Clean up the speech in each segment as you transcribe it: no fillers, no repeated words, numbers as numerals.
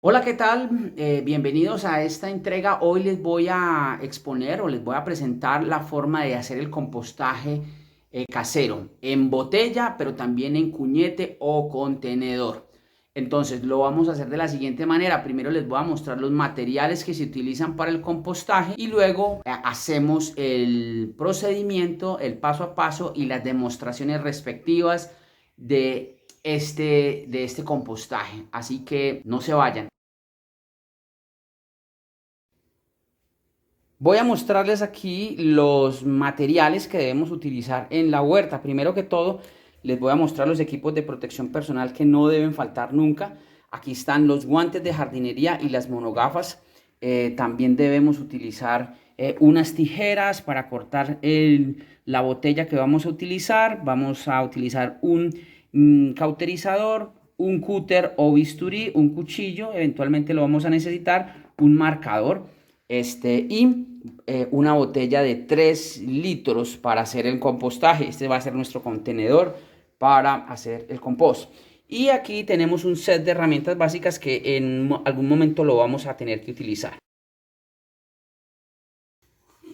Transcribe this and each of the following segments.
Hola, ¿qué tal? Bienvenidos a esta entrega. Hoy les voy a exponer o les voy a presentar la forma de hacer el compostaje casero en botella, pero también en cuñete o contenedor. Entonces lo vamos a hacer de la siguiente manera. Primero les voy a mostrar los materiales que se utilizan para el compostaje y luego hacemos el procedimiento, el paso a paso y las demostraciones respectivas de este compostaje. Así que no se vayan. Voy a mostrarles aquí los materiales que debemos utilizar en la huerta. Primero que todo, les voy a mostrar los equipos de protección personal que no deben faltar nunca. Aquí están los guantes de jardinería y las monogafas. También debemos utilizar unas tijeras para cortar la botella que vamos a utilizar. Vamos a utilizar un cauterizador, un cúter o bisturí, un cuchillo, eventualmente lo vamos a necesitar, un marcador y una botella de 3 litros para hacer el compostaje. Este va a ser nuestro contenedor para hacer el compost. Y aquí tenemos un set de herramientas básicas que en algún momento lo vamos a tener que utilizar.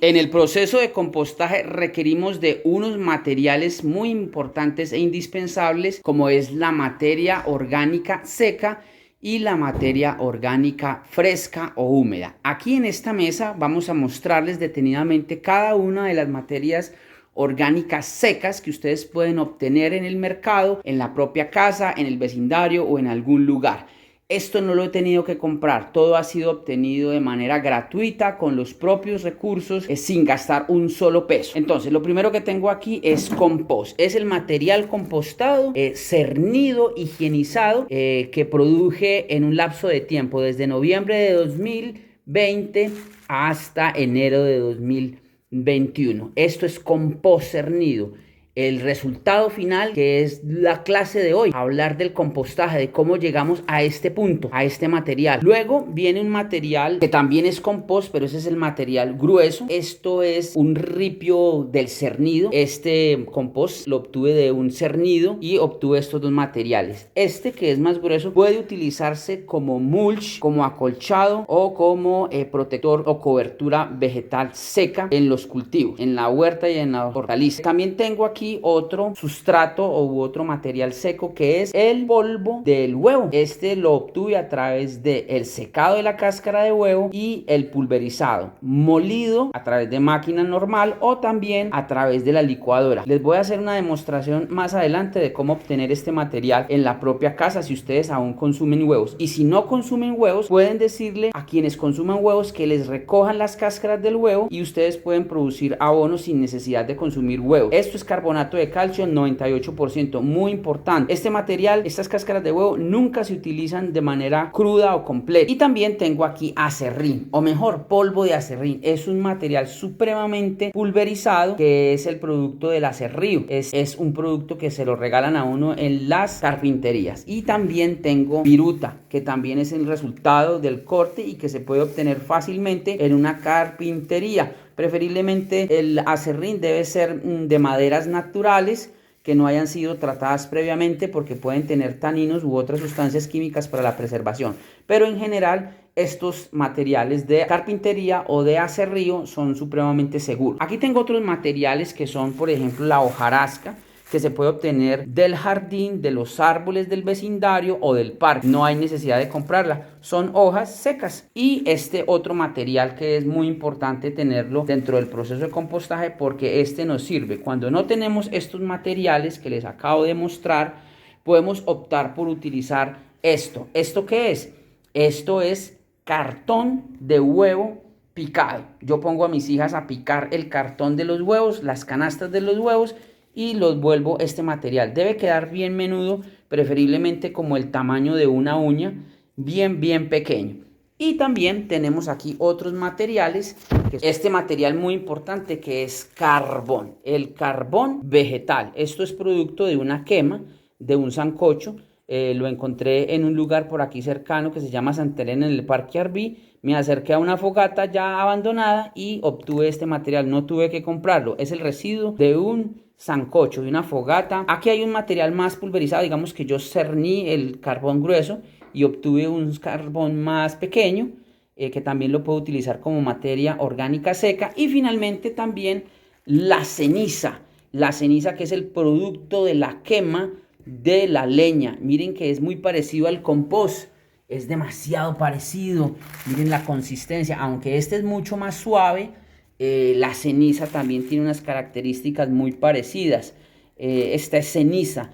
En el proceso de compostaje requerimos de unos materiales muy importantes e indispensables, como es la materia orgánica seca y la materia orgánica fresca o húmeda. Aquí en esta mesa vamos a mostrarles detenidamente cada una de las materias orgánicas secas que ustedes pueden obtener en el mercado, en la propia casa, en el vecindario o en algún lugar. Esto no lo he tenido que comprar, todo ha sido obtenido de manera gratuita con los propios recursos sin gastar un solo peso. Entonces, lo primero que tengo aquí es compost. Es el material compostado, cernido, higienizado, que produje en un lapso de tiempo desde noviembre de 2020 hasta enero de 2021. Esto es compost cernido. El resultado final, que es la clase de hoy, hablar del compostaje, de cómo llegamos a este punto, a este material. Luego viene un material que también es compost, pero ese es el material grueso. Esto es un ripio del cernido. Este compost lo obtuve de un cernido y obtuve estos dos materiales. Este, que es más grueso, puede utilizarse como mulch, como acolchado o como protector o cobertura vegetal seca en los cultivos, en la huerta y en la hortaliza. También tengo aquí otro sustrato u otro material seco, que es el polvo del huevo. Este lo obtuve a través del secado de la cáscara de huevo y el pulverizado, molido a través de máquina normal o también a través de la licuadora. Les voy a hacer una demostración más adelante de cómo obtener este material en la propia casa si ustedes aún consumen huevos. Y si no consumen huevos, pueden decirle a quienes consuman huevos que les recojan las cáscaras del huevo y ustedes pueden producir abono sin necesidad de consumir huevos. Esto es carbonato de calcio 98%, muy importante. Este material, estas cáscaras de huevo, nunca se utilizan de manera cruda o completa. Y también tengo aquí aserrín, o mejor, polvo de aserrín. Es un material supremamente pulverizado que es el producto del aserrío. Es un producto que se lo regalan a uno en las carpinterías. Y también tengo viruta, que también es el resultado del corte y que se puede obtener fácilmente en una carpintería. Preferiblemente el aserrín debe ser de maderas naturales que no hayan sido tratadas previamente, porque pueden tener taninos u otras sustancias químicas para la preservación. Pero en general estos materiales de carpintería o de aserrío son supremamente seguros. Aquí tengo otros materiales que son, por ejemplo, la hojarasca, que se puede obtener del jardín, de los árboles del vecindario o del parque. No hay necesidad de comprarla, son hojas secas. Y este otro material que es muy importante tenerlo dentro del proceso de compostaje, porque este nos sirve. Cuando no tenemos estos materiales que les acabo de mostrar, podemos optar por utilizar esto. ¿Esto qué es? Esto es cartón de huevo picado. Yo pongo a mis hijas a picar el cartón de los huevos, las canastas de los huevos, y los vuelvo este material. Debe quedar bien menudo, preferiblemente como el tamaño de una uña, bien pequeño. Y también tenemos aquí otros materiales, este material muy importante, que es carbón, el carbón vegetal. Esto es producto de una quema, de un sancocho. Lo encontré en un lugar por aquí cercano que se llama Santa Elena, en el Parque Arví. Me acerqué a una fogata ya abandonada y obtuve este material. No tuve que comprarlo, es el residuo de un sancocho, de una fogata. Aquí hay un material más pulverizado, digamos que yo cerní el carbón grueso y obtuve un carbón más pequeño, que también lo puedo utilizar como materia orgánica seca. Y finalmente también la ceniza que es el producto de la quema de la leña. Miren que es muy parecido al compost, es demasiado parecido. Miren la consistencia, aunque este es mucho más suave, la ceniza también tiene unas características muy parecidas. Esta es ceniza,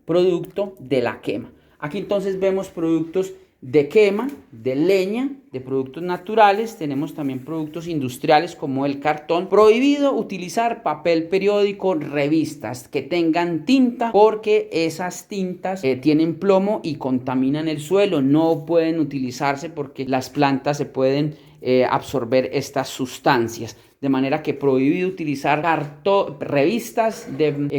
producto de la quema. Aquí entonces vemos productos de quema, de leña, de productos naturales. Tenemos también productos industriales como el cartón. Prohibido utilizar papel periódico, revistas que tengan tinta, porque esas tintas tienen plomo y contaminan el suelo. No pueden utilizarse porque las plantas se pueden absorber estas sustancias. De manera que prohibido utilizar revistas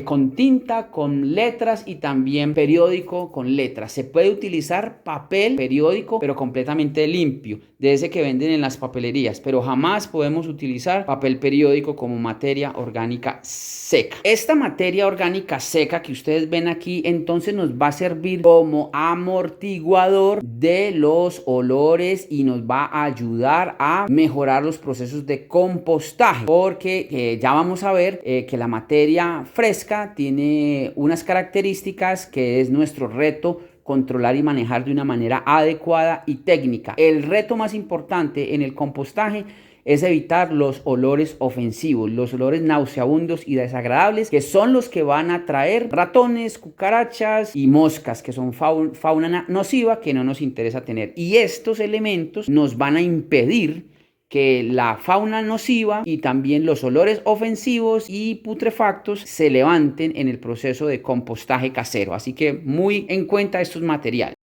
con tinta, con letras, y también periódico con letras. Se puede utilizar papel periódico, pero completamente limpio, de ese que venden en las papelerías, pero jamás podemos utilizar papel periódico como materia orgánica seca. Esta materia orgánica seca que ustedes ven aquí, entonces nos va a servir como amortiguador de los olores y nos va a ayudar a mejorar los procesos de compostaje, porque ya vamos a ver que la materia fresca tiene unas características que es nuestro reto controlar y manejar de una manera adecuada y técnica. El reto más importante en el compostaje es evitar los olores ofensivos, los olores nauseabundos y desagradables, que son los que van a traer ratones, cucarachas y moscas, que son fauna nociva que no nos interesa tener. Y estos elementos nos van a impedir que la fauna nociva y también los olores ofensivos y putrefactos se levanten en el proceso de compostaje casero. Así que muy en cuenta estos materiales.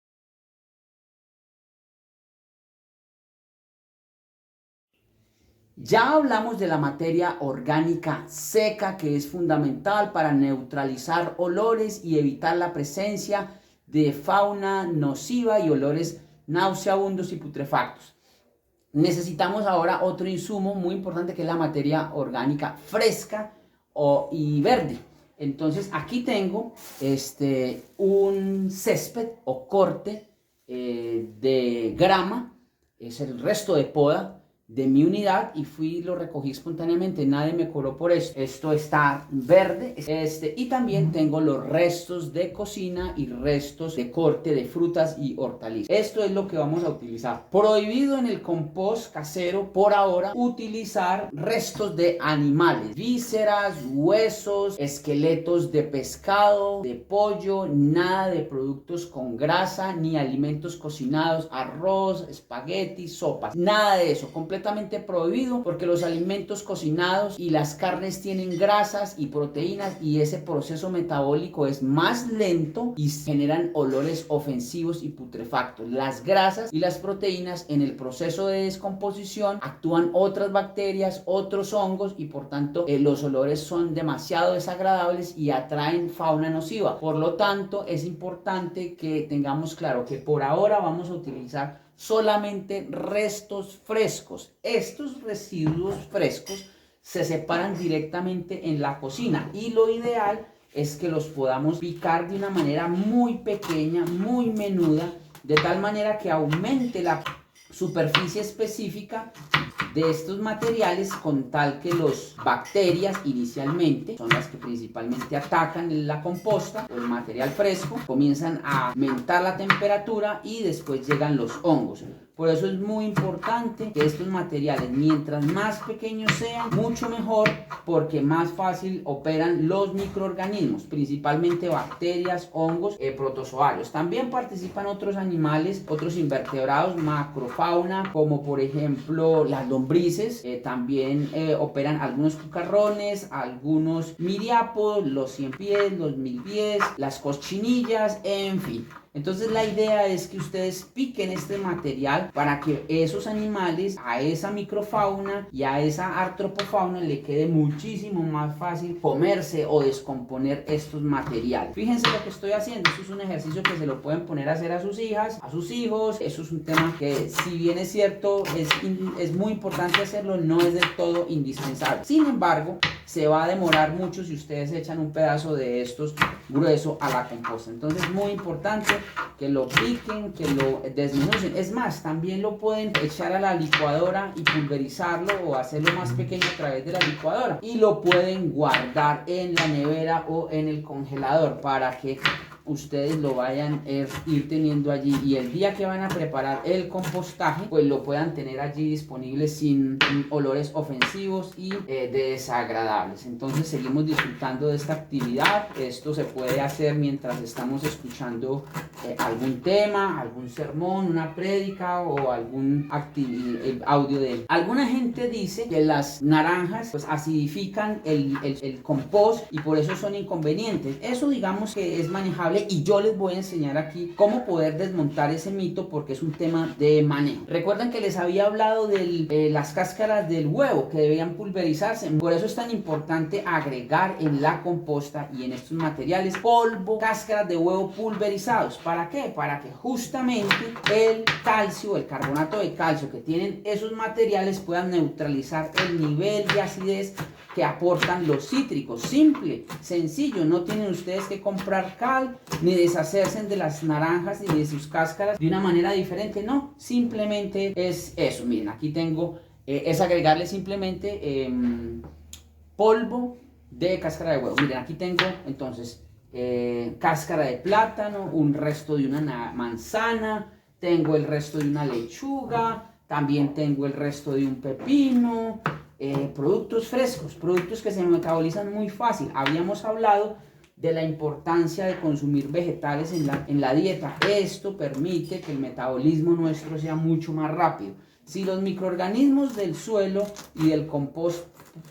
Ya hablamos de la materia orgánica seca, que es fundamental para neutralizar olores y evitar la presencia de fauna nociva y olores nauseabundos y putrefactos. Necesitamos ahora otro insumo muy importante, que es la materia orgánica fresca y verde. Entonces aquí tengo un césped o corte de grama, es el resto de poda de mi unidad, y lo recogí espontáneamente, nadie me cobró por esto. Esto está verde, y también tengo los restos de cocina y restos de corte de frutas y hortalizas. Esto es lo que vamos a utilizar. Prohibido en el compost casero por ahora utilizar restos de animales, vísceras, huesos, esqueletos de pescado, de pollo, nada de productos con grasa ni alimentos cocinados, arroz, espagueti, sopas, nada de eso, completamente prohibido, porque los alimentos cocinados y las carnes tienen grasas y proteínas, y ese proceso metabólico es más lento y generan olores ofensivos y putrefactos. Las grasas y las proteínas, en el proceso de descomposición actúan otras bacterias, otros hongos, y por tanto los olores son demasiado desagradables y atraen fauna nociva. Por lo tanto, es importante que tengamos claro que por ahora vamos a utilizar solamente restos frescos. Estos residuos frescos se separan directamente en la cocina, y lo ideal es que los podamos picar de una manera muy pequeña, muy menuda, de tal manera que aumente la superficie específica de estos materiales, con tal que las bacterias inicialmente son las que principalmente atacan la composta o el material fresco, comienzan a aumentar la temperatura y después llegan los hongos. Por eso es muy importante que estos materiales, mientras más pequeños sean, mucho mejor, porque más fácil operan los microorganismos, principalmente bacterias, hongos, protozoarios. También participan otros animales, otros invertebrados, macrofauna, como por ejemplo las lombrices. También operan algunos cucarrones, algunos miriápodos, los ciempiés, los milpiés, las cochinillas, en fin. Entonces la idea es que ustedes piquen este material para que esos animales, a esa microfauna y a esa artropofauna, le quede muchísimo más fácil comerse o descomponer estos materiales. Fíjense lo que estoy haciendo. Esto es un ejercicio que se lo pueden poner a hacer a sus hijas, a sus hijos. Eso es un tema que, si bien es cierto, es muy importante hacerlo, no es del todo indispensable. Sin embargo, se va a demorar mucho si ustedes echan un pedazo de estos grueso a la composta. Entonces, muy importante que lo piquen, que lo desmenucen. Es más, también lo pueden echar a la licuadora y pulverizarlo o hacerlo más pequeño a través de la licuadora. Y lo pueden guardar en la nevera o en el congelador para que ustedes lo vayan a ir teniendo allí, y el día que van a preparar el compostaje pues lo puedan tener allí disponible sin olores ofensivos y desagradables. Entonces seguimos disfrutando de esta actividad. Esto se puede hacer mientras estamos escuchando algún tema, algún sermón, una prédica o algún audio de él. Alguna gente dice que las naranjas pues acidifican el compost y por eso son inconvenientes. Eso digamos que es manejable, y yo les voy a enseñar aquí cómo poder desmontar ese mito porque es un tema de manejo. Recuerden que les había hablado de las cáscaras del huevo que debían pulverizarse. Por eso es tan importante agregar en la composta y en estos materiales polvo, cáscaras de huevo pulverizados. ¿Para qué? Para que justamente el calcio, el carbonato de calcio que tienen esos materiales puedan neutralizar el nivel de acidez que aportan los cítricos. Simple, sencillo, no tienen ustedes que comprar cal, ni deshacerse de las naranjas ni de sus cáscaras de una manera diferente, no, simplemente es eso. Miren, aquí tengo, es agregarle simplemente polvo de cáscara de huevo. Miren, aquí tengo entonces cáscara de plátano, un resto de una manzana, tengo el resto de una lechuga, también tengo el resto de un pepino, productos frescos, productos que se metabolizan muy fácil. Habíamos hablado de la importancia de consumir vegetales en la dieta. Esto permite que el metabolismo nuestro sea mucho más rápido. Si los microorganismos del suelo y del compost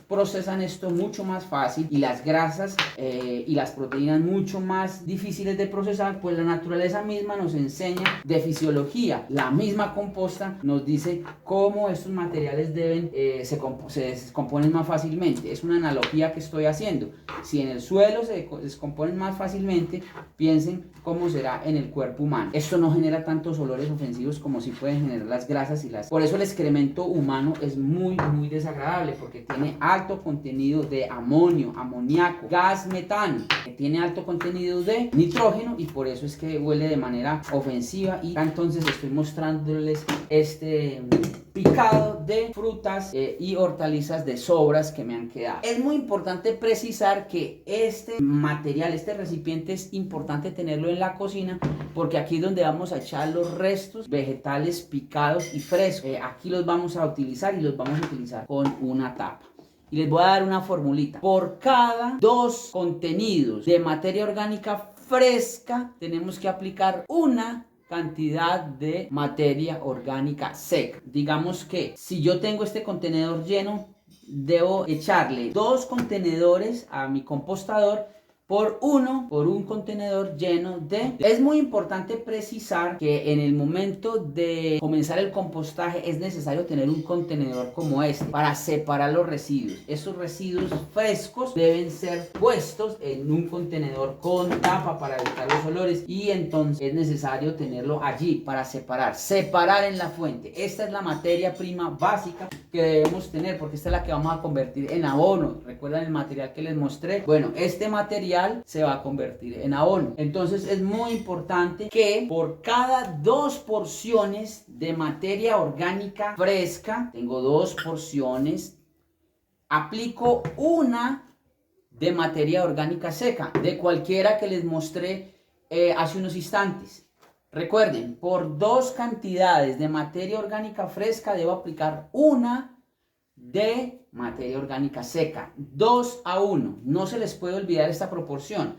procesan esto mucho más fácil, y las grasas y las proteínas mucho más difíciles de procesar, pues la naturaleza misma nos enseña de fisiología. La misma composta nos dice cómo estos materiales se descomponen más fácilmente. Es una analogía que estoy haciendo. Si en el suelo se descomponen más fácilmente, piensen cómo será en el cuerpo humano. Esto no genera tantos olores ofensivos como si pueden generar las grasas Por eso el excremento humano es muy desagradable, porque tiene alto contenido de amonio, amoníaco, gas metano, que tiene alto contenido de nitrógeno, y por eso es que huele de manera ofensiva. Y entonces estoy mostrándoles este picado de frutas y hortalizas de sobras que me han quedado. Es muy importante precisar que este material, este recipiente, es importante tenerlo en la cocina, porque aquí es donde vamos a echar los restos vegetales picados y frescos. Aquí los vamos a utilizar, y los vamos a utilizar con una tapa. Y les voy a dar una formulita. Por cada 2 contenidos de materia orgánica fresca, tenemos que aplicar una cantidad de materia orgánica seca. Digamos que si yo tengo este contenedor lleno, debo echarle 2 contenedores a mi compostador por un contenedor lleno de... Es muy importante precisar que en el momento de comenzar el compostaje es necesario tener un contenedor como este para separar los residuos. Estos residuos frescos deben ser puestos en un contenedor con tapa para evitar los olores, y entonces es necesario tenerlo allí para separar en la fuente. Esta es la materia prima básica que debemos tener, porque esta es la que vamos a convertir en abono. ¿Recuerdan el material que les mostré? Bueno, este material se va a convertir en abono. Entonces es muy importante que por cada 2 porciones de materia orgánica fresca, tengo 2 porciones, aplico una de materia orgánica seca, de cualquiera que les mostré hace unos instantes. Recuerden, por 2 cantidades de materia orgánica fresca debo aplicar una de materia orgánica seca, 2 a 1. No se les puede olvidar esta proporción.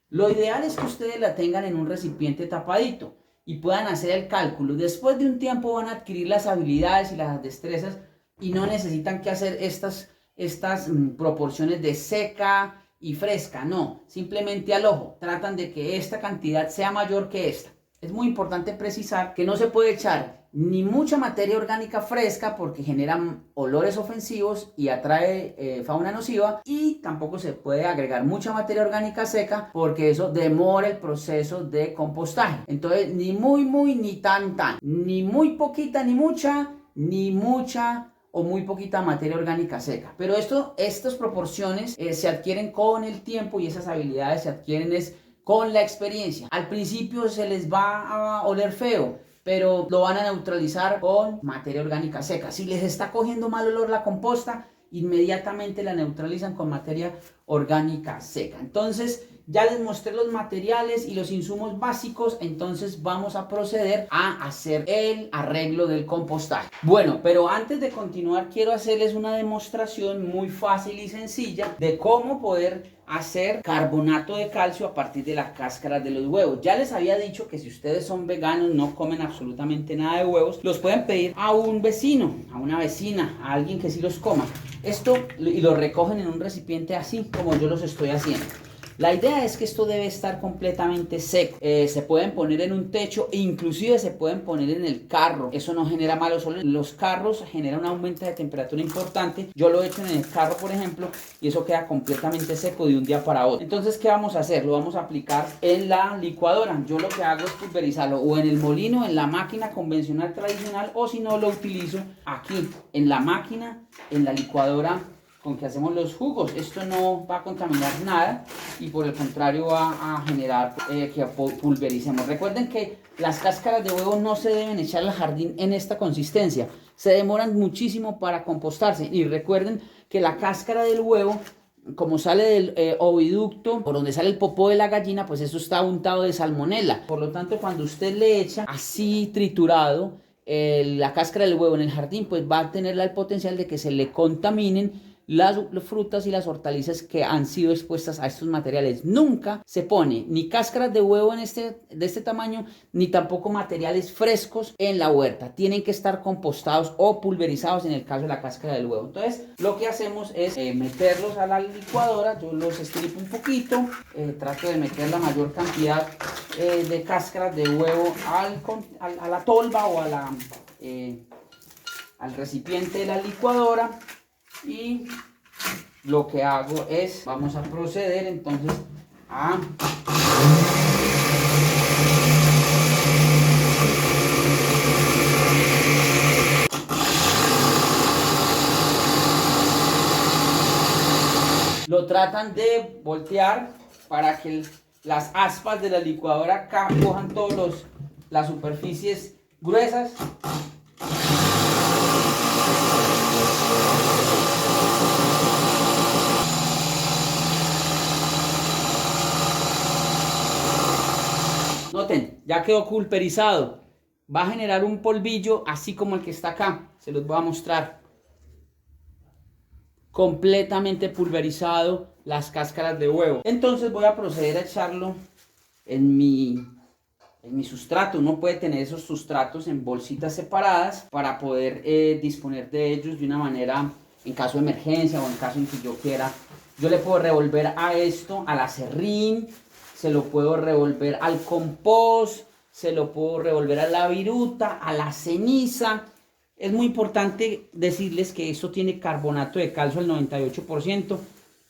Lo ideal es que ustedes la tengan en un recipiente tapadito y puedan hacer el cálculo. Después de un tiempo van a adquirir las habilidades y las destrezas, y no necesitan que hacer estas proporciones de seca y fresca. No, simplemente al ojo tratan de que esta cantidad sea mayor que esta. Es muy importante precisar que no se puede echar ni mucha materia orgánica fresca, porque generan olores ofensivos y atrae fauna nociva, y tampoco se puede agregar mucha materia orgánica seca, porque eso demora el proceso de compostaje. Entonces ni muy ni tan, ni muy poquita ni mucha o muy poquita materia orgánica seca. Pero estas proporciones se adquieren con el tiempo y esas habilidades se adquieren con la experiencia. Al principio se les va a oler feo, pero lo van a neutralizar con materia orgánica seca. Si les está cogiendo mal olor la composta, inmediatamente la neutralizan con materia orgánica seca. Entonces, ya les mostré los materiales y los insumos básicos, entonces vamos a proceder a hacer el arreglo del compostaje. Bueno, pero antes de continuar quiero hacerles una demostración muy fácil y sencilla de cómo poder hacer carbonato de calcio a partir de las cáscaras de los huevos. Ya les había dicho que si ustedes son veganos, no comen absolutamente nada de huevos, los pueden pedir a un vecino, a una vecina, a alguien que sí los coma. Esto y lo recogen en un recipiente así como yo los estoy haciendo. La idea es que esto debe estar completamente seco. Se pueden poner en un techo e inclusive se pueden poner en el carro. Eso no genera malos olores. Los carros generan un aumento de temperatura importante. Yo lo he hecho en el carro, por ejemplo, y eso queda completamente seco de un día para otro. Entonces, ¿qué vamos a hacer? Lo vamos a aplicar en la licuadora. Yo lo que hago es pulverizarlo o en el molino, en la máquina convencional tradicional, o si no, lo utilizo aquí, en la máquina, en la licuadora con que hacemos los jugos. Esto no va a contaminar nada y por el contrario va a generar que pulvericemos. Recuerden que las cáscaras de huevo no se deben echar al jardín en esta consistencia. Se demoran muchísimo para compostarse. Y recuerden que la cáscara del huevo, como sale del oviducto por donde sale el popó de la gallina, pues eso está untado de salmonela. Por lo tanto, cuando usted le echa así triturado la cáscara del huevo en el jardín, pues va a tener el potencial de que se le contaminen las frutas y las hortalizas que han sido expuestas a estos materiales. Nunca se pone ni cáscaras de huevo de este tamaño, ni tampoco materiales frescos en la huerta. Tienen que estar compostados o pulverizados en el caso de la cáscara del huevo. Entonces, lo que hacemos es meterlos a la licuadora. Yo los estripo un poquito, trato de meter la mayor cantidad de cáscaras de huevo a la tolva o al recipiente de la licuadora. Y lo que hago es, vamos a proceder entonces a lo tratan de voltear para que las aspas de la licuadora cojan todas las superficies gruesas. Noten, ya quedó pulverizado. Va a generar un polvillo así como el que está acá. Se los voy a mostrar. Completamente pulverizado las cáscaras de huevo. Entonces voy a proceder a echarlo en mi sustrato. Uno puede tener esos sustratos en bolsitas separadas para poder disponer de ellos de una manera, en caso de emergencia o en caso en que yo quiera. Yo le puedo revolver a esto, al aserrín, se lo puedo revolver al compost, se lo puedo revolver a la viruta, a la ceniza. Es muy importante decirles que esto tiene carbonato de calcio al 98%.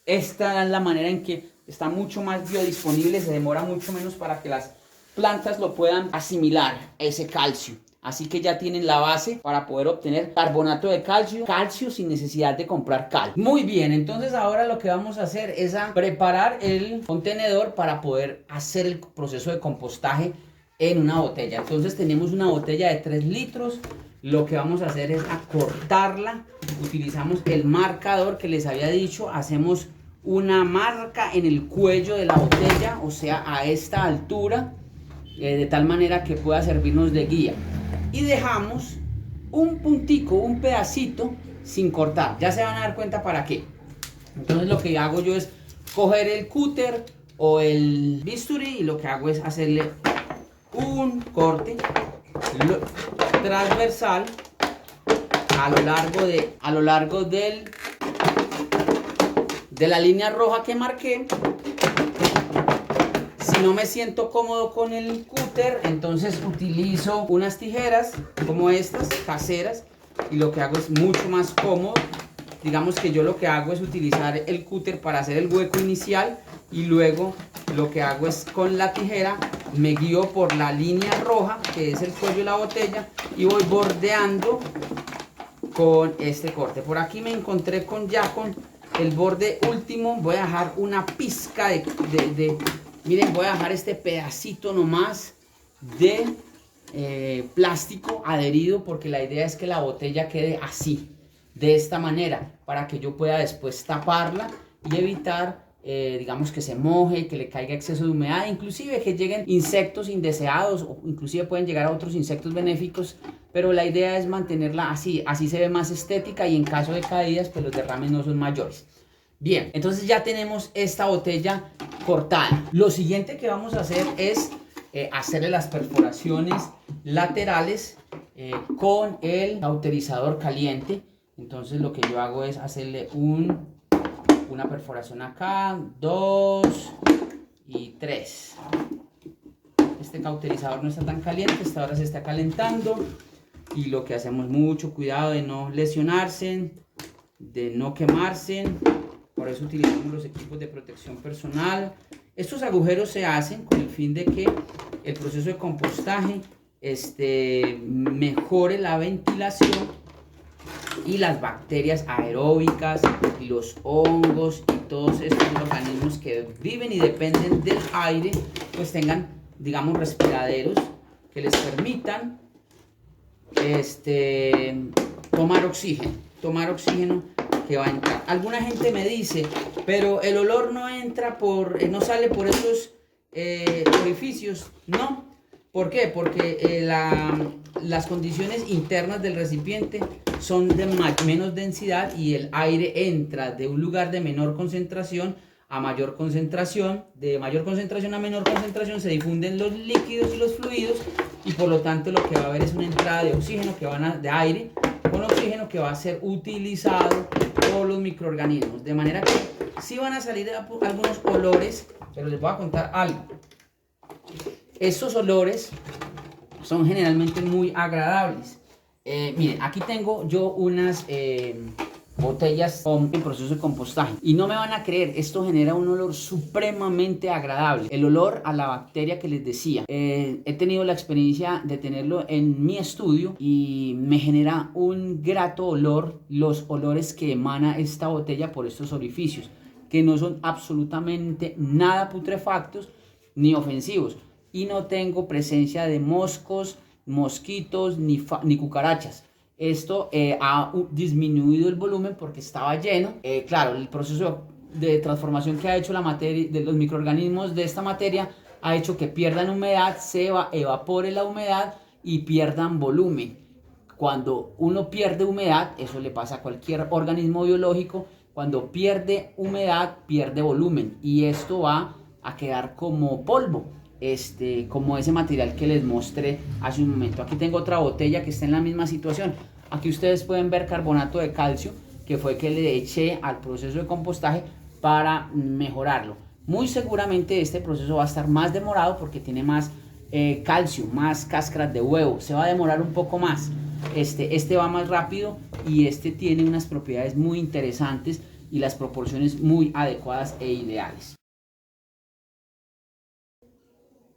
Esta es la manera en que está mucho más biodisponible, se demora mucho menos para que las plantas lo puedan asimilar, ese calcio. Así que ya tienen la base para poder obtener carbonato de calcio, calcio sin necesidad de comprar cal. Muy bien, entonces ahora lo que vamos a hacer es preparar el contenedor para poder hacer el proceso de compostaje en una botella. Entonces tenemos una botella de 3 litros. Lo que vamos a hacer es cortarla. Utilizamos el marcador que les había dicho. Hacemos una marca en el cuello de la botella, o sea, a esta altura, de tal manera que pueda servirnos de guía. Y dejamos un puntico, un pedacito sin cortar. Ya se van a dar cuenta para qué. Entonces lo que hago yo es coger el cúter o el bisturí y lo que hago es hacerle un corte transversal a lo largo de la línea roja que marqué. Si no me siento cómodo con el cúter, entonces utilizo unas tijeras como estas, caseras, y lo que hago es mucho más cómodo. Digamos que yo lo que hago es utilizar el cúter para hacer el hueco inicial y luego lo que hago es con la tijera me guío por la línea roja, que es el cuello de la botella, y voy bordeando con este corte. Por aquí me encontré con el borde último. Voy a dejar una pizca miren, voy a dejar este pedacito nomás de plástico adherido, porque la idea es que la botella quede así, de esta manera, para que yo pueda después taparla y evitar digamos que se moje, que le caiga exceso de humedad, inclusive que lleguen insectos indeseados, o inclusive pueden llegar a otros insectos benéficos, pero la idea es mantenerla así se ve más estética, y en caso de caídas pues los derrames no son mayores. Bien, entonces ya tenemos esta botella cortada. Lo siguiente que vamos a hacer es hacerle las perforaciones laterales con el cauterizador caliente. Entonces lo que yo hago es hacerle una perforación acá, 2 y 3. Este cauterizador no está tan caliente, esta ahora se está calentando, y lo que hacemos, mucho cuidado de no lesionarse, de no quemarse. Por eso utilizamos los equipos de protección personal. Estos agujeros se hacen con el fin de que el proceso de compostaje mejore la ventilación, y las bacterias aeróbicas y los hongos y todos estos organismos que viven y dependen del aire, pues tengan, digamos, respiraderos que les permitan tomar oxígeno que va a entrar. Alguna gente me dice, pero el olor no entra no sale por esos orificios. No. ¿Por qué? Porque las condiciones internas del recipiente son de menos densidad, y el aire entra de un lugar de menor concentración a mayor concentración. De mayor concentración a menor concentración se difunden los líquidos y los fluidos, y por lo tanto lo que va a haber es una entrada de oxígeno, de aire con oxígeno, que va a ser utilizado por los microorganismos. De manera que sí van a salir algunos olores, pero les voy a contar algo. Estos olores son generalmente muy agradables. Miren, aquí tengo yo unas botellas en proceso de compostaje, y no me van a creer, esto genera un olor supremamente agradable, el olor a la bacteria que les decía. He tenido la experiencia de tenerlo en mi estudio, y me genera un grato olor los olores que emana esta botella por estos orificios, que no son absolutamente nada putrefactos ni ofensivos, y no tengo presencia de moscos, mosquitos ni cucarachas. Esto ha disminuido el volumen porque estaba lleno. Claro, el proceso de transformación que ha hecho la materia, de los microorganismos de esta materia, ha hecho que pierdan humedad, se evapore la humedad y pierdan volumen. Cuando uno pierde humedad, eso le pasa a cualquier organismo biológico, cuando pierde humedad, pierde volumen, y esto va a quedar como polvo. Como ese material que les mostré hace un momento. Aquí tengo otra botella que está en la misma situación. Aquí ustedes pueden ver carbonato de calcio, que fue que le eché al proceso de compostaje para mejorarlo. Muy seguramente este proceso va a estar más demorado porque tiene más calcio, más cáscaras de huevo. Se va a demorar un poco más. Este va más rápido, y tiene unas propiedades muy interesantes y las proporciones muy adecuadas e ideales.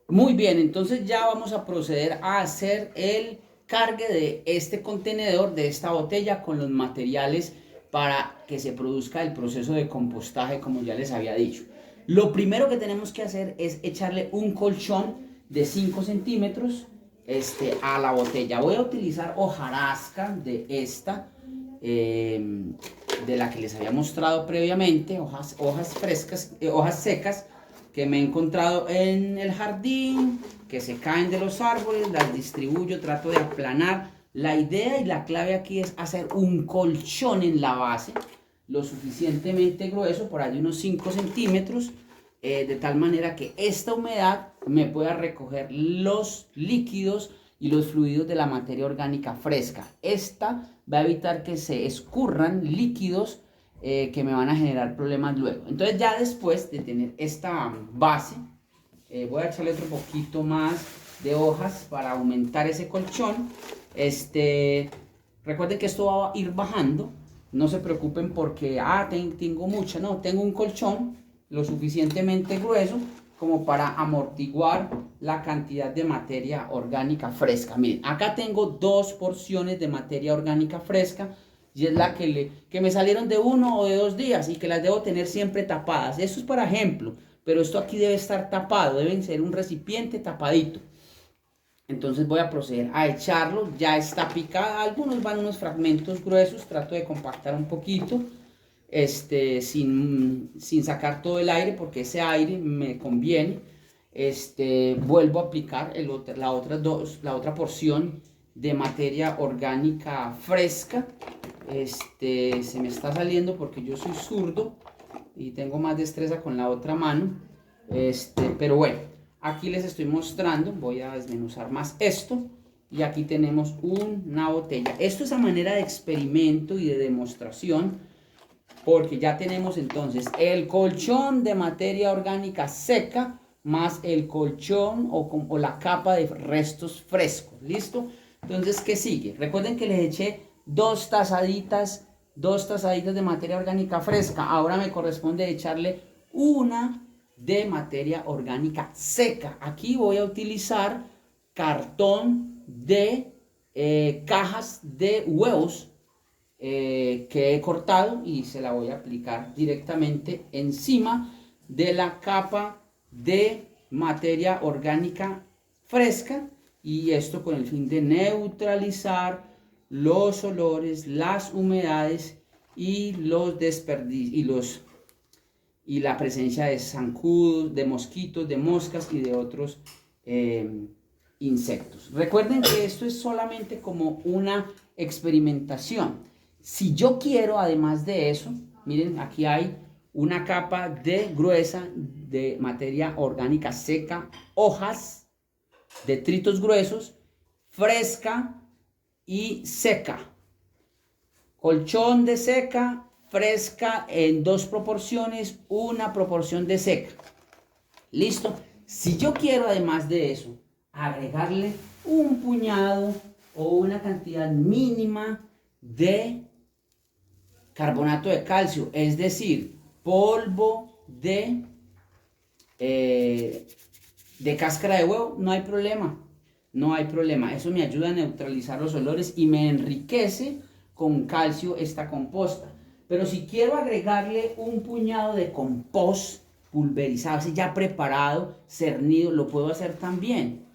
Muy bien, entonces ya vamos a proceder a hacer el cargue de este contenedor, de esta botella, con los materiales para que se produzca el proceso de compostaje, como ya les había dicho. Lo primero que tenemos que hacer es echarle un colchón de 5 centímetros a la botella. Voy a utilizar hojarasca de esta, de la que les había mostrado previamente, hojas frescas, hojas secas, que me he encontrado en el jardín, que se caen de los árboles, las distribuyo, trato de aplanar. La idea y la clave aquí es hacer un colchón en la base, lo suficientemente grueso, por ahí unos 5 centímetros, de tal manera que esta humedad me pueda recoger los líquidos y los fluidos de la materia orgánica fresca. Esta va a evitar que se escurran líquidos que me van a generar problemas luego. Entonces, ya después de tener esta base, voy a echarle otro poquito más de hojas para aumentar ese colchón. Recuerden que esto va a ir bajando, no se preocupen porque tengo mucha, no, tengo un colchón lo suficientemente grueso como para amortiguar la cantidad de materia orgánica fresca. Miren, acá tengo 2 porciones de materia orgánica fresca. y es la que me salieron de 1 o de 2 días y que las debo tener siempre tapadas. Esto es para ejemplo, pero esto aquí debe estar tapado, deben ser un recipiente tapadito. Entonces voy a proceder a echarlo, ya está picada, algunos van unos fragmentos gruesos, trato de compactar un poquito, sin sacar todo el aire, porque ese aire me conviene. Vuelvo a aplicar la otra porción de materia orgánica fresca. Se me está saliendo porque yo soy zurdo y tengo más destreza con la otra mano, pero bueno. Aquí les estoy mostrando, voy a desmenuzar más esto, y aquí tenemos una botella. Esto es a manera de experimento y de demostración, porque ya tenemos entonces el colchón de materia orgánica seca, más el colchón o la capa de restos frescos, ¿listo? Entonces, ¿qué sigue? Recuerden que les eché 2 tazaditas de materia orgánica fresca. Ahora me corresponde echarle una de materia orgánica seca. Aquí voy a utilizar cartón de cajas de huevos que he cortado, y se la voy a aplicar directamente encima de la capa de materia orgánica fresca, y esto con el fin de neutralizar los olores, las humedades y los desperdicios y la presencia de zancudos, de mosquitos, de moscas y de otros insectos. Recuerden que esto es solamente como una experimentación. Si yo quiero, además de eso, miren, aquí hay una capa gruesa de materia orgánica seca, hojas, detritos gruesos, fresca y seca. Colchón de seca, fresca en 2 proporciones, una proporción de seca. Listo. Si yo quiero, además de eso, agregarle un puñado o una cantidad mínima de carbonato de calcio, es decir, polvo de cáscara de huevo, no hay problema. No hay problema. Eso me ayuda a neutralizar los olores y me enriquece con calcio esta composta. Pero si quiero agregarle un puñado de compost pulverizado, así ya preparado, cernido, lo puedo hacer también.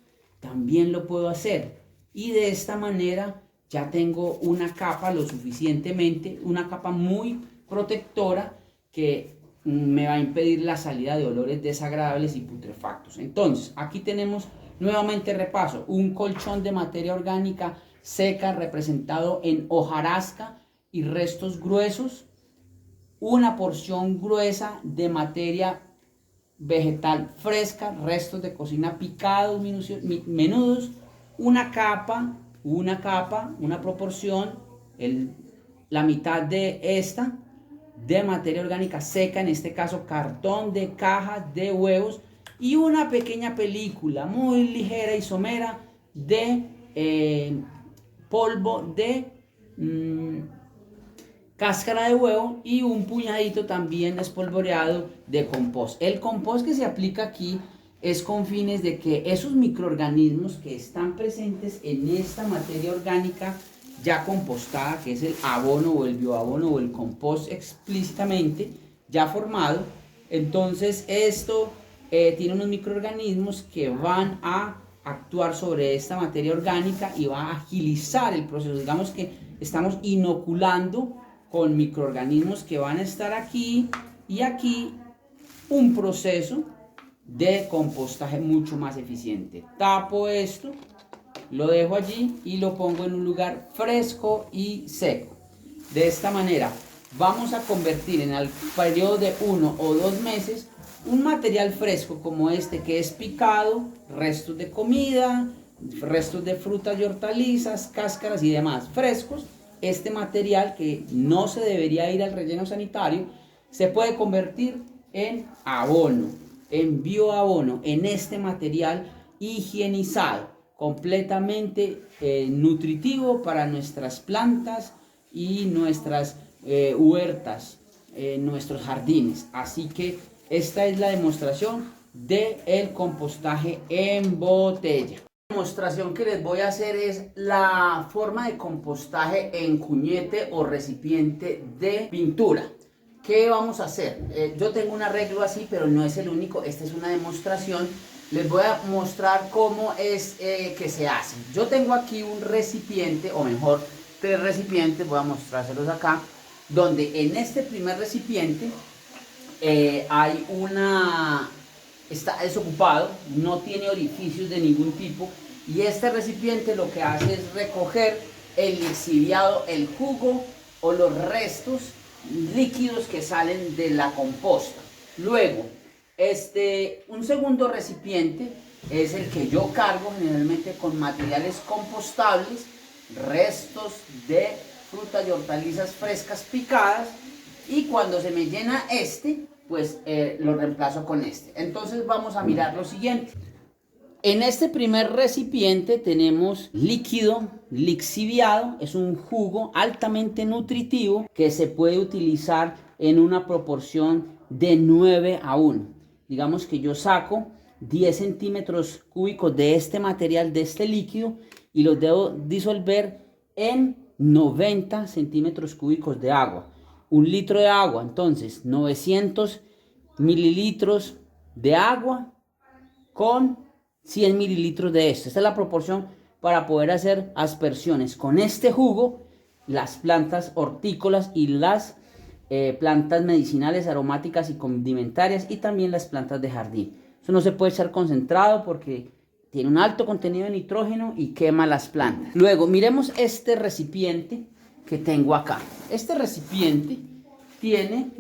También lo puedo hacer. Y de esta manera ya tengo una capa una capa muy protectora que me va a impedir la salida de olores desagradables y putrefactos. Entonces, aquí tenemos nuevamente repaso, un colchón de materia orgánica seca representado en hojarasca y restos gruesos, una porción gruesa de materia vegetal fresca, restos de cocina picados, menudos, una proporción, la mitad de esta de materia orgánica seca, en este caso cartón de cajas de huevos, y una pequeña película muy ligera y somera de polvo de cáscara de huevo, y un puñadito también espolvoreado de compost. El compost que se aplica aquí es con fines de que esos microorganismos que están presentes en esta materia orgánica ya compostada, que es el abono o el bioabono o el compost explícitamente ya formado, entonces esto tiene unos microorganismos que van a actuar sobre esta materia orgánica y va a agilizar el proceso. Digamos que estamos inoculando con microorganismos que van a estar aquí y aquí un proceso de compostaje mucho más eficiente. Tapo esto, lo dejo allí y lo pongo en un lugar fresco y seco. De esta manera vamos a convertir en el periodo de 1 o 2 meses un material fresco como este, que es picado, restos de comida, restos de frutas y hortalizas, cáscaras y demás frescos. Este material, que no se debería ir al relleno sanitario, se puede convertir en abono, en bioabono, en este material higienizado, completamente nutritivo para nuestras plantas y nuestras huertas, nuestros jardines. Así que esta es la demostración del compostaje en botella. La demostración que les voy a hacer es la forma de compostaje en cuñete o recipiente de pintura. ¿Qué vamos a hacer? Yo tengo un arreglo así, pero no es el único. Esta es una demostración. Les voy a mostrar cómo es que se hace. Yo tengo aquí un recipiente, o mejor, 3 recipientes. Voy a mostrárselos acá. Donde en este primer recipiente hay está desocupado, no tiene orificios de ningún tipo, y este recipiente lo que hace es recoger el lixiviado, el jugo o los restos líquidos que salen de la composta. Luego, un segundo recipiente es el que yo cargo generalmente con materiales compostables, restos de frutas y hortalizas frescas picadas, y cuando se me llena pues lo reemplazo con este. Entonces vamos a mirar lo siguiente. En este primer recipiente tenemos líquido lixiviado, es un jugo altamente nutritivo que se puede utilizar en una proporción de 9 a 1. Digamos que yo saco 10 centímetros cúbicos de este material, de este líquido, y los debo disolver en 90 centímetros cúbicos de agua. 1 litro de agua, entonces 900 mililitros de agua con 100 mililitros de esto. Esta es la proporción para poder hacer aspersiones con este jugo, las plantas hortícolas y las plantas medicinales, aromáticas y condimentarias, y también las plantas de jardín. Eso no se puede echar concentrado porque tiene un alto contenido de nitrógeno y quema las plantas. Luego miremos este recipiente que tengo acá. Este recipiente tiene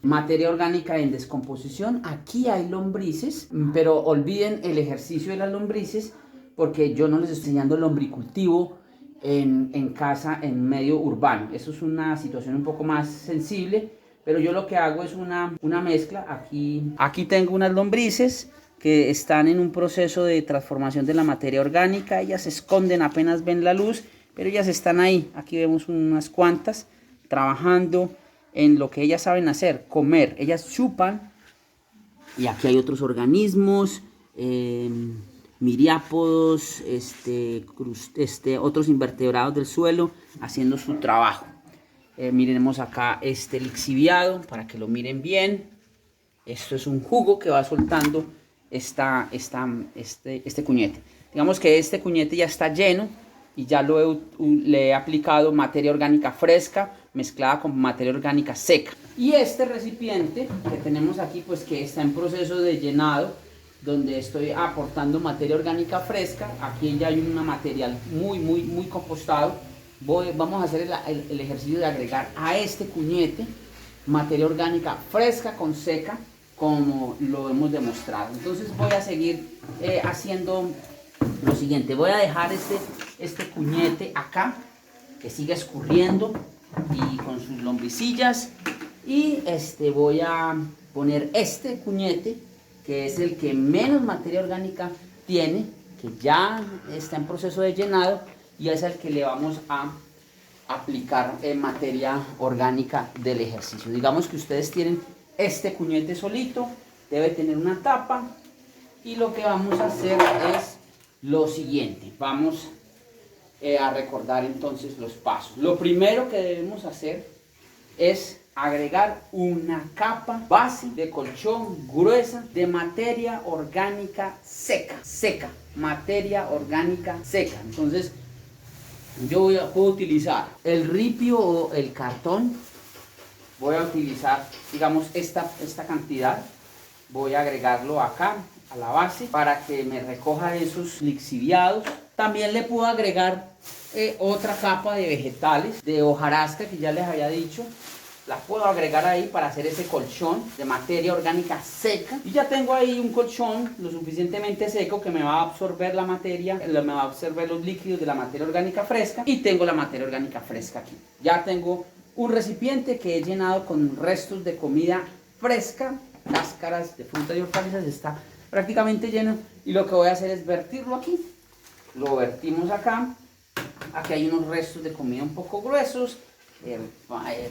materia orgánica en descomposición. Aquí hay lombrices, pero olviden el ejercicio de las lombrices porque yo no les estoy enseñando lombricultivo en casa, en medio urbano. Eso es una situación un poco más sensible, pero yo lo que hago es una mezcla. Aquí tengo unas lombrices que están en un proceso de transformación de la materia orgánica. Ellas se esconden apenas ven la luz, pero ellas están ahí. Aquí vemos unas cuantas trabajando en lo que ellas saben hacer, comer. Ellas chupan, y aquí hay otros organismos, miriápodos, otros invertebrados del suelo haciendo su trabajo. Miremos acá este lixiviado para que lo miren bien. Esto es un jugo que va soltando este cuñete. Digamos que este cuñete ya está lleno y ya le he aplicado materia orgánica fresca mezclada con materia orgánica seca. Y este recipiente que tenemos aquí, pues que está en proceso de llenado, donde estoy aportando materia orgánica fresca. Aquí ya hay un material muy compostado. Vamos a hacer el ejercicio de agregar a este cuñete materia orgánica fresca con seca, como lo hemos demostrado. Entonces voy a seguir haciendo lo siguiente. Voy a dejar este cuñete acá, que siga escurriendo y con sus lombricillas, y voy a poner este cuñete, que es el que menos materia orgánica tiene, que ya está en proceso de llenado, y es el que le vamos a aplicar materia orgánica del ejercicio. Digamos que ustedes tienen este cuñete solito, debe tener una tapa, y lo que vamos a hacer es lo siguiente. Vamos a recordar entonces los pasos. Lo primero que debemos hacer es agregar una capa base de colchón gruesa de materia orgánica seca, materia orgánica seca. Entonces yo puedo utilizar el ripio o el cartón. Voy a utilizar, digamos, esta cantidad. Voy a agregarlo acá a la base para que me recoja esos lixiviados. También le puedo agregar otra capa de vegetales, de hojarasca, que ya les había dicho. La puedo agregar ahí para hacer ese colchón de materia orgánica seca. Y ya tengo ahí un colchón lo suficientemente seco que me va a absorber la materia, me va a absorber los líquidos de la materia orgánica fresca. Y tengo la materia orgánica fresca aquí. Ya tengo un recipiente que he llenado con restos de comida fresca, cáscaras de frutas y hortalizas. Está prácticamente lleno, y lo que voy a hacer es vertirlo aquí. Lo vertimos acá. Aquí hay unos restos de comida un poco gruesos,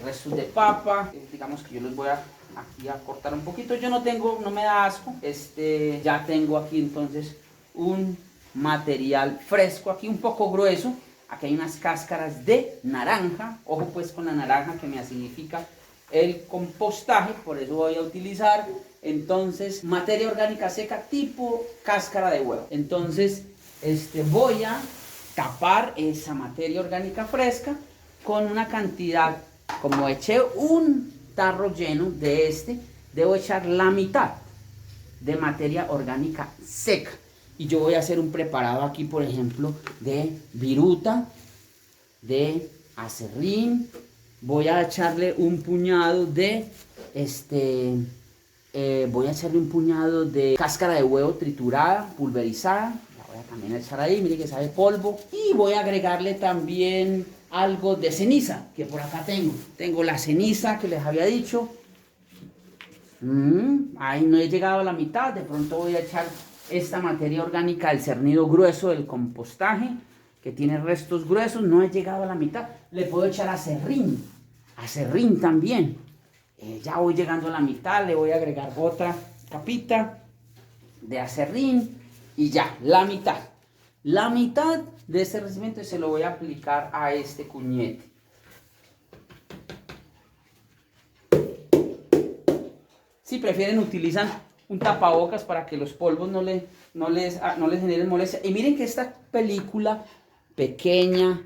restos de papa. Digamos que yo los voy aquí a cortar un poquito. Yo no me da asco. Ya tengo aquí entonces un material fresco, aquí un poco grueso. Aquí hay unas cáscaras de naranja. Ojo pues con la naranja, que me significa el compostaje. Por eso voy a utilizar entonces materia orgánica seca tipo cáscara de huevo. Entonces voy a tapar esa materia orgánica fresca con una cantidad, como eché un tarro lleno de debo echar la mitad de materia orgánica seca. Y yo voy a hacer un preparado aquí, por ejemplo, de viruta, de aserrín. Voy a echarle un puñado de voy a echarle un puñado de cáscara de huevo triturada, pulverizada. La voy a también echar ahí, mire que sabe polvo. Y voy a agregarle también algo de ceniza, que por acá tengo. Tengo la ceniza que les había dicho. Ahí no he llegado a la mitad. De pronto voy a echar esta materia orgánica del cernido grueso del compostaje, que tiene restos gruesos. No he llegado a la mitad. Le puedo echar aserrín también. Ya voy llegando a la mitad. Le voy a agregar otra capita de aserrín y ya, la mitad. La mitad de este recipiente se lo voy a aplicar a este cuñete. Si prefieren, utilizan un tapabocas para que los polvos no les generen molestia. Y miren que esta película pequeña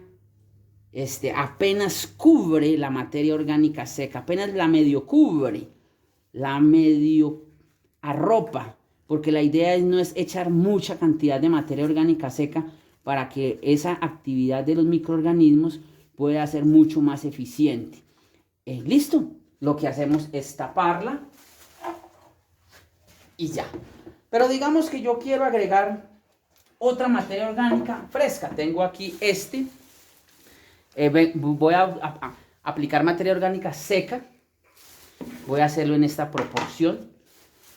apenas cubre la materia orgánica seca, apenas la medio cubre, la medio arropa, porque la idea no es echar mucha cantidad de materia orgánica seca para que esa actividad de los microorganismos pueda ser mucho más eficiente. Listo, lo que hacemos es taparla y ya. Pero digamos que yo quiero agregar otra materia orgánica fresca. Tengo aquí voy a aplicar materia orgánica seca. Voy a hacerlo en esta proporción.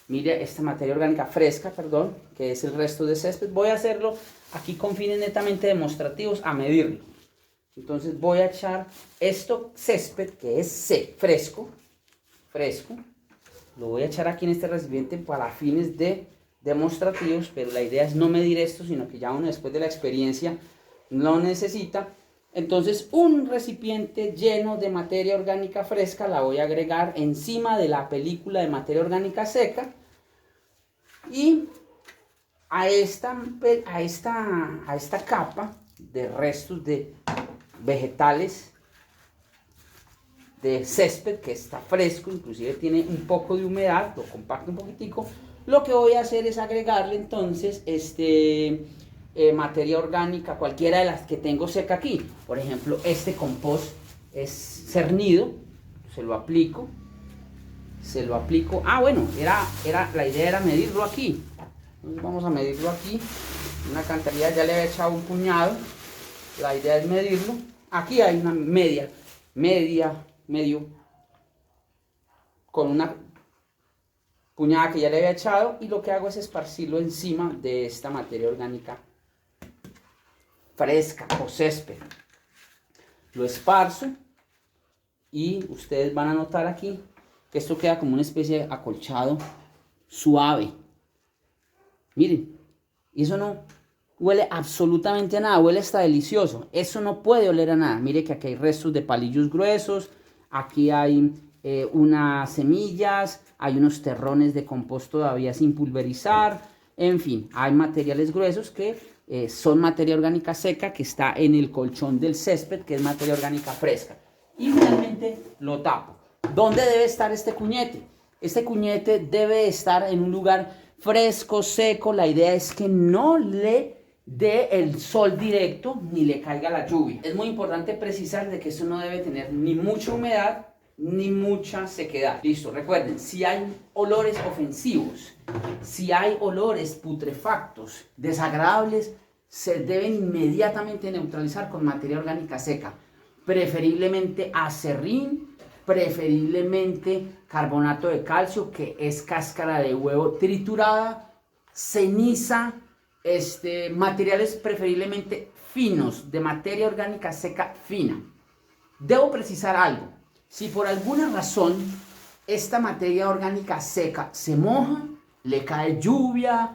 Mire, esta materia orgánica fresca, perdón, que es el resto de césped. Voy a hacerlo aquí con fines netamente demostrativos, a medirlo. Entonces voy a echar césped, que es fresco. Lo voy a echar aquí en este recipiente para fines demostrativos, pero la idea es no medir esto, sino que ya uno después de la experiencia lo necesita. Entonces un recipiente lleno de materia orgánica fresca la voy a agregar encima de la película de materia orgánica seca y a esta capa de restos de vegetales de césped que está fresco, inclusive tiene un poco de humedad, lo compacto un poquitico. Lo que voy a hacer es agregarle entonces materia orgánica, cualquiera de las que tengo seca aquí. Por ejemplo, este compost es cernido, se lo aplico. Ah, bueno, la idea era medirlo aquí. Entonces vamos a medirlo aquí. Una cantidad, ya le he echado un puñado. La idea es medirlo. Aquí hay una medio, con una puñada que ya le había echado, y lo que hago es esparcirlo encima de esta materia orgánica fresca o césped. Lo esparzo y ustedes van a notar aquí que esto queda como una especie de acolchado suave. Miren, y eso no huele absolutamente a nada, huele hasta delicioso. Eso no puede oler a nada. Mire que aquí hay restos de palillos gruesos, aquí hay unas semillas, hay unos terrones de compost todavía sin pulverizar. En fin, hay materiales gruesos que son materia orgánica seca que está en el colchón del césped, que es materia orgánica fresca. Y finalmente lo tapo. ¿Dónde debe estar este cuñete? Este cuñete debe estar en un lugar fresco, seco. La idea es que no le dé el sol directo ni le caiga la lluvia. Es muy importante precisar de que esto no debe tener ni mucha humedad ni mucha sequedad. Listo, recuerden, si hay olores ofensivos, si hay olores putrefactos, desagradables, se deben inmediatamente neutralizar con materia orgánica seca, preferiblemente aserrín, preferiblemente carbonato de calcio, que es cáscara de huevo triturada, ceniza, materiales preferiblemente finos, de materia orgánica seca fina. Debo precisar algo. Si por alguna razón esta materia orgánica seca se moja, le cae lluvia,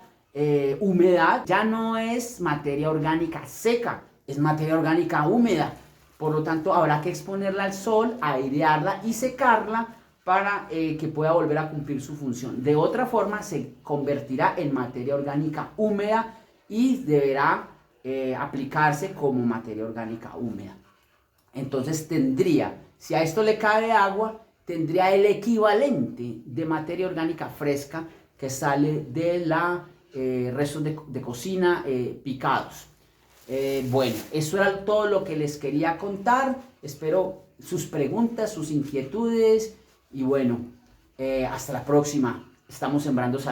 humedad, ya no es materia orgánica seca, es materia orgánica húmeda. Por lo tanto, habrá que exponerla al sol, airearla y secarla para que pueda volver a cumplir su función. De otra forma, se convertirá en materia orgánica húmeda y deberá aplicarse como materia orgánica húmeda. Entonces tendría, si a esto le cabe agua, tendría el equivalente de materia orgánica fresca que sale de la restos de cocina picados. Bueno, eso era todo lo que les quería contar. Espero sus preguntas, sus inquietudes y bueno, hasta la próxima. Estamos sembrando salud.